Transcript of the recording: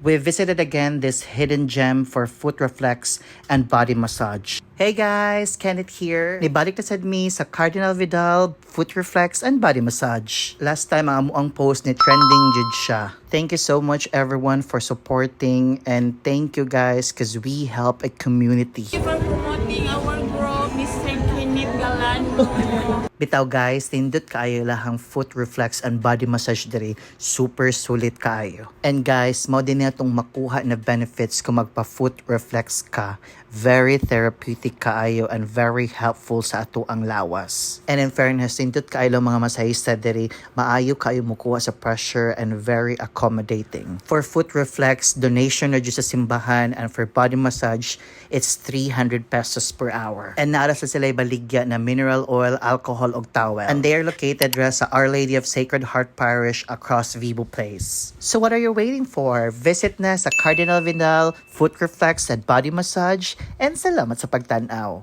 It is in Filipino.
we visited again this hidden gem for foot reflex and body massage. Hey guys, Kenneth here. Nibalik na sad mi sa Cardinal Vidal Foot Reflex and Body Massage. Last time ang post ni trending jud siya. Thank you so much everyone for supporting, and thank you guys because we help a community. Thank you for promoting our group, Mr. Kenneth Galano. Bitaw guys, tindot kaayo lahang foot reflex and body massage diri. Super sulit kaayo. And guys, mao din natong makuha na benefits kung magpa foot reflex ka. Very therapeutic kaayo and very helpful sa ato ang lawas. And in fairness, tindot kaayo mga masahista diri, maayo kaayo mukuha sa pressure and very accommodating. For foot reflex, donation na sa simbahan, and for body massage, it's 300 pesos per hour. And naara sa sila baligya na mineral oil, alcohol og towel. And they are located sa Our Lady of Sacred Heart Parish across Vivo Place. So what are you waiting for? Visit na sa Cardinal Vidal Foot Reflex and Body Massage, and salamat sa pagtanaw.